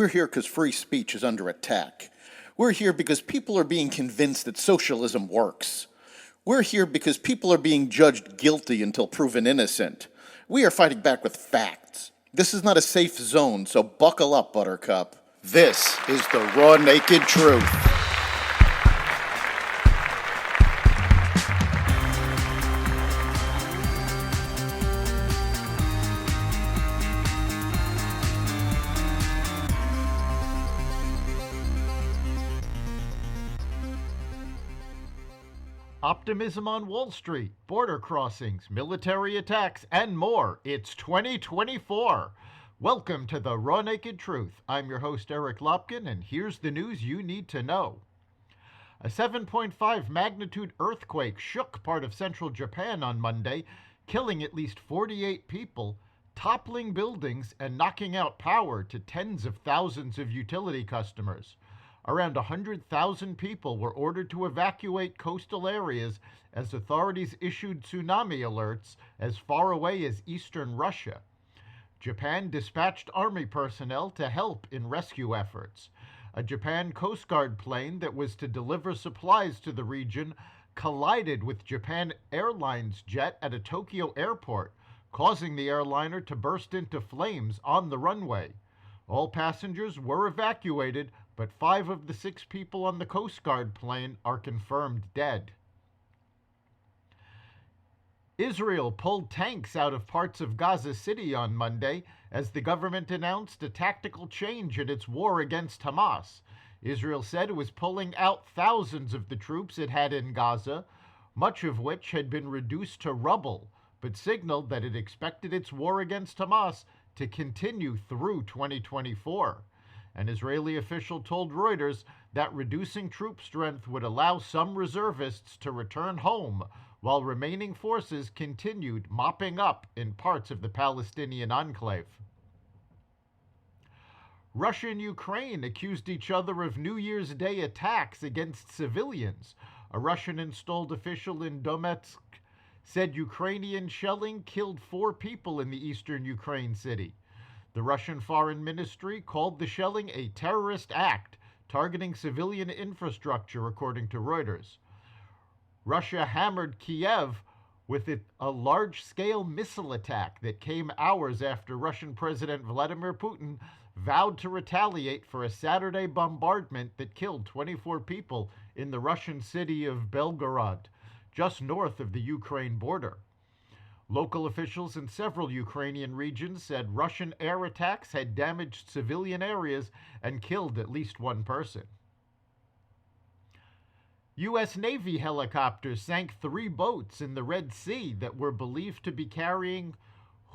We're here because free speech is under attack. We're here because people are being convinced that socialism works. We're here because people are being judged guilty until proven innocent. We are fighting back with facts. This is not a safe zone, so buckle up, Buttercup. This is the raw, naked truth. Optimism on Wall Street, border crossings, military attacks, and more. It's 2024. Welcome to the Raw Naked Truth. I'm your host, Eric Lopkin, and here's the news you need to know. A 7.5 magnitude earthquake shook part of central Japan on Monday, killing at least 48 people, toppling buildings, and knocking out power to tens of thousands of utility customers. Around 100,000 people were ordered to evacuate coastal areas as authorities issued tsunami alerts as far away as eastern Russia. Japan dispatched army personnel to help in rescue efforts. A Japan Coast Guard plane that was to deliver supplies to the region collided with Japan Airlines jet at a Tokyo airport, causing the airliner to burst into flames on the runway. All passengers were evacuated, but 5 of the 6 people on the Coast Guard plane are confirmed dead. Israel pulled tanks out of parts of Gaza City on Monday as the government announced a tactical change in its war against Hamas. Israel said it was pulling out thousands of the troops it had in Gaza, much of which had been reduced to rubble, but signaled that it expected its war against Hamas to continue through 2024. An Israeli official told Reuters that reducing troop strength would allow some reservists to return home, while remaining forces continued mopping up in parts of the Palestinian enclave. Russia and Ukraine accused each other of New Year's Day attacks against civilians. A Russian-installed official in Donetsk said Ukrainian shelling killed 4 people in the eastern Ukraine city. The Russian Foreign Ministry called the shelling a terrorist act targeting civilian infrastructure, according to Reuters. Russia hammered Kiev with a large-scale missile attack that came hours after Russian President Vladimir Putin vowed to retaliate for a Saturday bombardment that killed 24 people in the Russian city of Belgorod, just north of the Ukraine border. Local officials in several Ukrainian regions said Russian air attacks had damaged civilian areas and killed at least 1 person. U.S. Navy helicopters sank 3 boats in the Red Sea that were believed to be carrying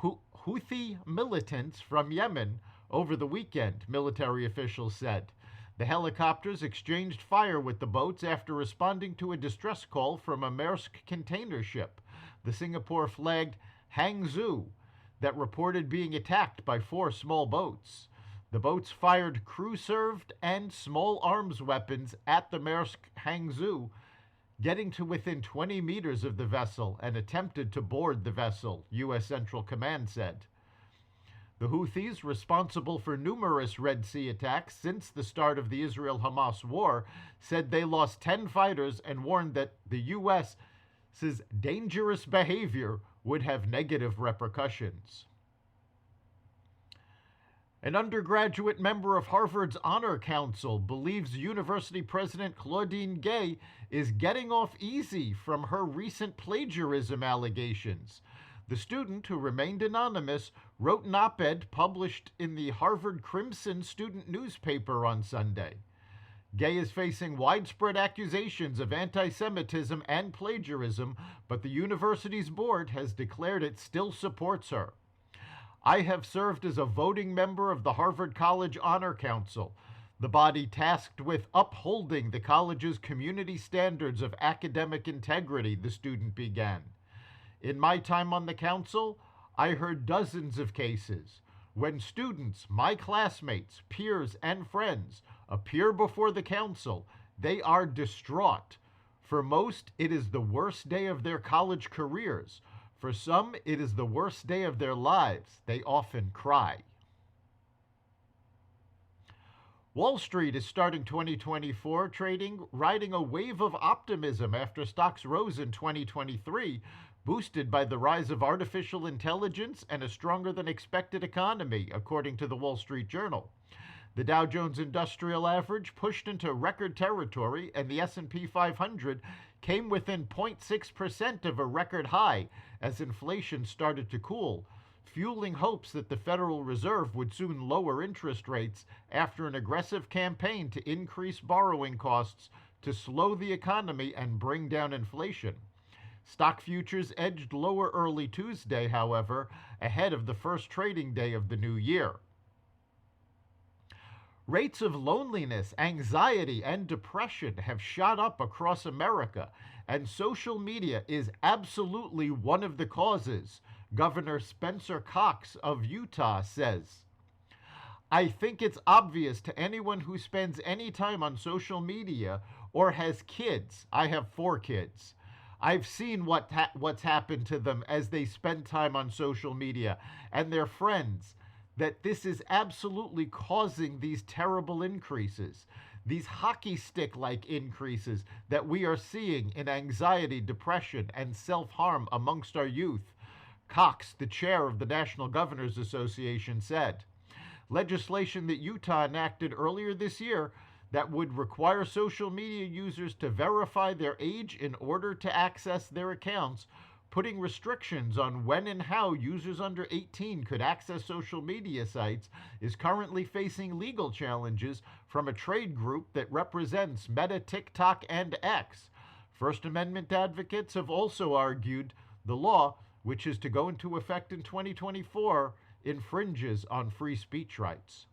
Houthi militants from Yemen over the weekend, military officials said. The helicopters exchanged fire with the boats after responding to a distress call from a Maersk container ship, the Singapore-flagged Hangzhou, that reported being attacked by 4 small boats. The boats fired crew-served and small arms weapons at the Maersk Hangzhou, getting to within 20 meters of the vessel and attempted to board the vessel, U.S. Central Command said. The Houthis, responsible for numerous Red Sea attacks since the start of the Israel-Hamas war, said they lost 10 fighters and warned that the U.S.'s dangerous behavior would have negative repercussions. An undergraduate member of Harvard's Honor Council believes University President Claudine Gay is getting off easy from her recent plagiarism allegations. The student, who remained anonymous, wrote an op-ed published in the Harvard Crimson student newspaper on Sunday. Gay is facing widespread accusations of anti-Semitism and plagiarism, but the university's board has declared it still supports her. I have served as a voting member of the Harvard College Honor Council, the body tasked with upholding the college's community standards of academic integrity, the student began. In my time on the council, I heard dozens of cases when students, my classmates, peers, and friends appear before the council. They are distraught. For most, it is the worst day of their college careers. For some, it is the worst day of their lives. They often cry. Wall Street is starting 2024 trading, riding a wave of optimism after stocks rose in 2023, boosted by the rise of artificial intelligence and a stronger than expected economy, according to the Wall Street Journal. The Dow Jones Industrial Average pushed into record territory, and the S&P 500 came within 0.6% of a record high as inflation started to cool, fueling hopes that the Federal Reserve would soon lower interest rates after an aggressive campaign to increase borrowing costs to slow the economy and bring down inflation. Stock futures edged lower early Tuesday, however, ahead of the first trading day of the new year. Rates of loneliness, anxiety, and depression have shot up across America, and social media is absolutely one of the causes, Governor Spencer Cox of Utah says. I think it's obvious to anyone who spends any time on social media or has kids. I have 4 kids. I've seen what's happened to them as they spend time on social media and their friends, that this is absolutely causing these terrible increases, these hockey stick-like increases that we are seeing in anxiety, depression, and self-harm amongst our youth. Cox, the chair of the National Governors Association, said. Legislation that Utah enacted earlier this year that would require social media users to verify their age in order to access their accounts, putting restrictions on when and how users under 18 could access social media sites, is currently facing legal challenges from a trade group that represents Meta, TikTok, and X. First Amendment advocates have also argued the law, which is to go into effect in 2024, infringes on free speech rights.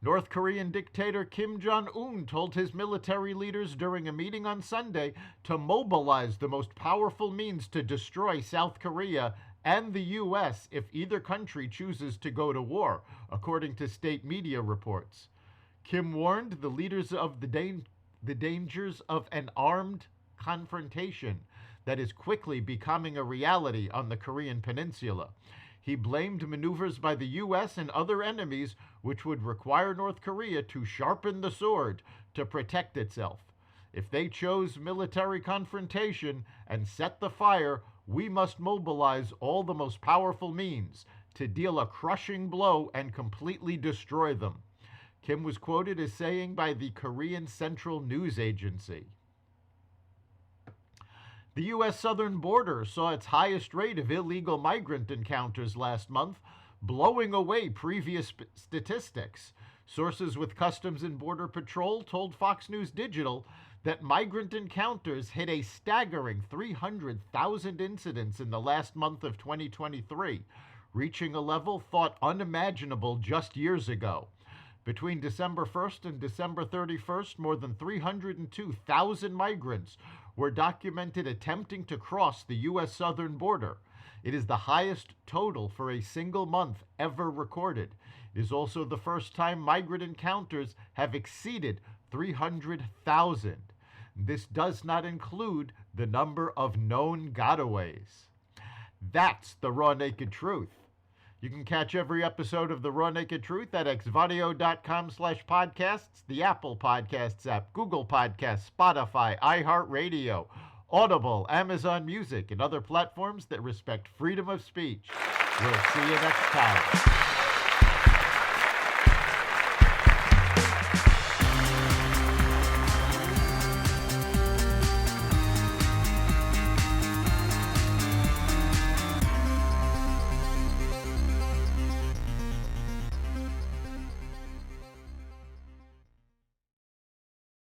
North Korean dictator Kim Jong-un told his military leaders during a meeting on Sunday to mobilize the most powerful means to destroy South Korea and the U.S. if either country chooses to go to war, according to state media reports. Kim warned the leaders of the dangers of an armed confrontation that is quickly becoming a reality on the Korean peninsula. He blamed maneuvers by the U.S. and other enemies which would require North Korea to sharpen the sword to protect itself. If they chose military confrontation and set the fire, we must mobilize all the most powerful means to deal a crushing blow and completely destroy them. Kim was quoted as saying by the Korean Central News Agency. The U.S. southern border saw its highest rate of illegal migrant encounters last month, blowing away previous statistics. Sources with Customs and Border Patrol told Fox News Digital that migrant encounters hit a staggering 300,000 incidents in the last month of 2023, reaching a level thought unimaginable just years ago. Between December 1st and December 31st, more than 302,000 migrants were documented attempting to cross the U.S. southern border. It is the highest total for a single month ever recorded. It is also the first time migrant encounters have exceeded 300,000. This does not include the number of known gotaways. That's the Raw Naked Truth. You can catch every episode of The Raw Naked Truth at xvadio.com/podcasts, the Apple Podcasts app, Google Podcasts, Spotify, iHeartRadio, Audible, Amazon Music, and other platforms that respect freedom of speech. We'll see you next time.